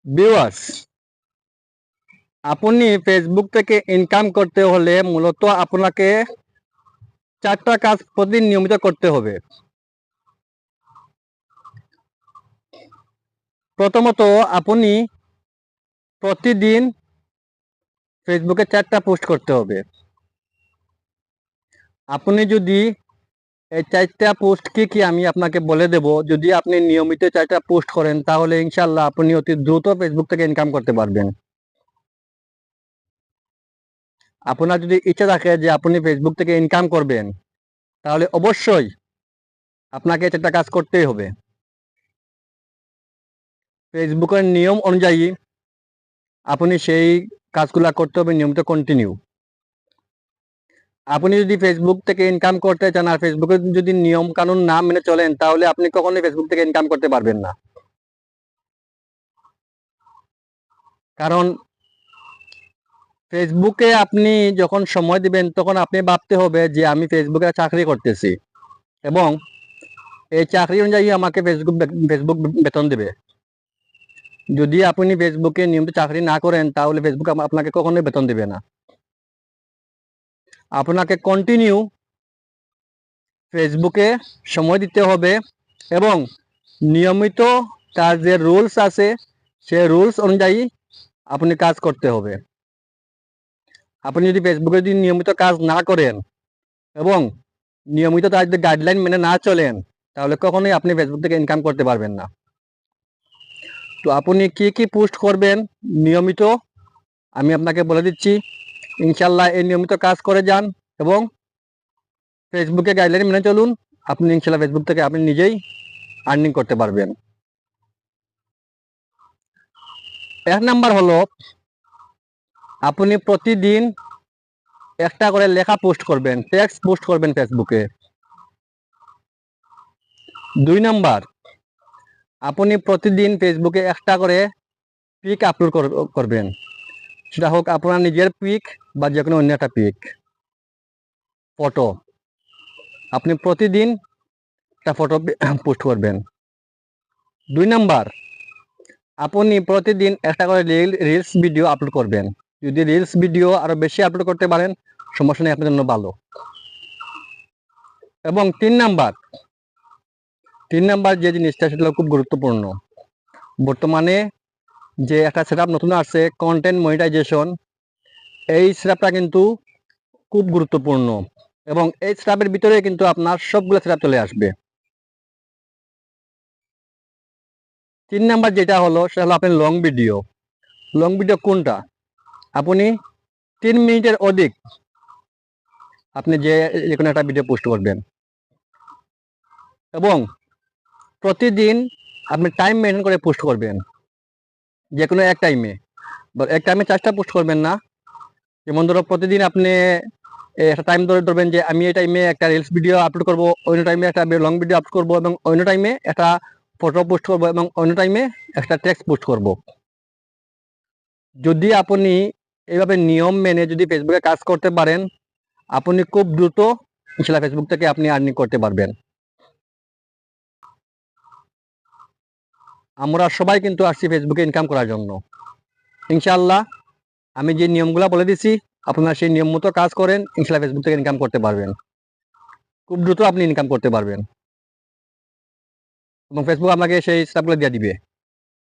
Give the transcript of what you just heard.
Viewers, আপনি Facebook থেকে income করতে হলে মূলত আপনাকে 4টা কাজ প্রতিদিন নিয়মিত করতে হবে। প্রথমত, আপনি প্রতিদিন ফেসবুকে 4টা পোস্ট করতে হবে। আপনি যদি এই 4টা পোস্ট কি আমি আপনাকে বলে দেব। যদি আপনি নিয়মিত 4টা পোস্ট করেন তাহলে ইনশাল্লাহ আপনি অতি দ্রুত ফেসবুক থেকে ইনকাম করতে পারবেন। আপনার যদি ইচ্ছা থাকে যে আপনি ফেসবুক থেকে ইনকাম করবেন তাহলে অবশ্যই আপনাকে 4টা কাজ করতেই হবে। ফেসবুকের নিয়ম অনুযায়ী আপনি সেই কাজগুলা করতে হবে নিয়মিত কন্টিনিউ। আপনি যদি ফেসবুক থেকে ইনকাম করতে চান আর ফেসবুকের যদি নিয়ম কানুন না মেনে চলেন তাহলে আপনি কখনোই ফেসবুক থেকে ইনকাম করতে পারবেন না। কারণ ফেসবুকে আপনি যখন সময় দিবেন তখন আপনি ভাবতে হবে যে আমি ফেসবুকে চাকরি করতেছি এবং এই চাকরি অনুযায়ী আমাকে ফেসবুক বেতন দেবে। যদি আপনি ফেসবুকে নিয়মিত চাকরি না করেন তাহলে ফেসবুক আপনাকে কখনোই বেতন দেবে না। আপনাকে কন্টিনিউ ফেসবুকে সময় দিতে হবে এবং নিয়মিত তার যে রুলস আছে সে রুলস অনুযায়ী আপনি কাজ করতে হবে। আপনি যদি ফেসবুকে যদি নিয়মিত কাজ না করেন এবং নিয়মিত তার যদি গাইডলাইন মেনে না চলেন তাহলে কখনোই আপনি ফেসবুক থেকে ইনকাম করতে পারবেন না। তো আপনি কি পোস্ট করবেন নিয়মিত আমি আপনাকে বলে দিচ্ছি। ইনশাল্লাহ এই নিয়মিত কাজ করে যান এবং ফেসবুকে গাইডলাইন মেনে চলুন। আপনি ইনশাল্লাহ ফেসবুক থেকে আপনি নিজেই আর্নিং করতে পারবেন। 1 নাম্বার হলো আপনি প্রতিদিন একটা করে লেখা পোস্ট করবেন, টেক্সট পোস্ট করবেন ফেসবুকে। 2 নাম্বার, আপনি প্রতিদিন ফেসবুকে একটা করে পিক আপলোড করবেন, সেটা হোক আপনার নিজের পিক বা যে কোনো অন্য একটা পিক ফটো। আপনি প্রতিদিন একটা ফটো পোস্ট করবেন। 2 নাম্বার, আপনি প্রতিদিন একটা করে রিলস ভিডিও আপলোড করবেন। যদি রিলস ভিডিও আরো বেশি আপলোড করতে পারেন সমস্যা নেই, আপনার জন্য ভালো। এবং 3 নাম্বার যে জিনিসটা সেটা খুব গুরুত্বপূর্ণ। বর্তমানে যে একটা সেটআপ নতুন আসছে কন্টেন্ট মনিটাইজেশন, এই সেটআপটা কিন্তু খুব গুরুত্বপূর্ণ এবং এই সেটআপের ভিতরে কিন্তু আপনার সবগুলো সেটআপ চলে আসবে। 3 নাম্বার যেটা হলো সেটা হলো আপনার লং ভিডিও। লং ভিডিও কোনটা? আপনি 3 মিনিটের অধিক আপনি যে কোনো একটা ভিডিও পোস্ট করবেন এবং প্রতিদিন আপনি টাইম মেনটেন করে পোস্ট করবেন। যে কোনো এক টাইমে 4টা পোস্ট করবেন না। যেমন ধরো প্রতিদিন আপনি একটা টাইম ধরবেন যে আমি এই টাইমে একটা রিলস ভিডিও আপলোড করবো, অন্য টাইমে একটা লং ভিডিও আপলোড করবো এবং অন্য টাইমে একটা ফটো পোস্ট করবো এবং অন্য টাইমে একটা টেক্সট পোস্ট করব। যদি আপনি এইভাবে নিয়ম মেনে যদি ফেসবুকে কাজ করতে পারেন আপনি খুব দ্রুত ইনশাআল্লাহ ফেসবুক থেকে আপনি আর্নিং করতে পারবেন। আমরা সবাই কিন্তু আসছি ফেসবুকে ইনকাম করার জন্য। ইনশাআল্লাহ আমি যে নিয়মগুলো বলে দিছি আপনারা সেই নিয়ম মতো কাজ করেন, ইনশাআল্লাহ ফেসবুক থেকে ইনকাম করতে পারবেন। খুব দ্রুত আপনি ইনকাম করতে পারবেন এবং ফেসবুক আপনাকে সেই স্টেপগুলো দিয়ে দিবে।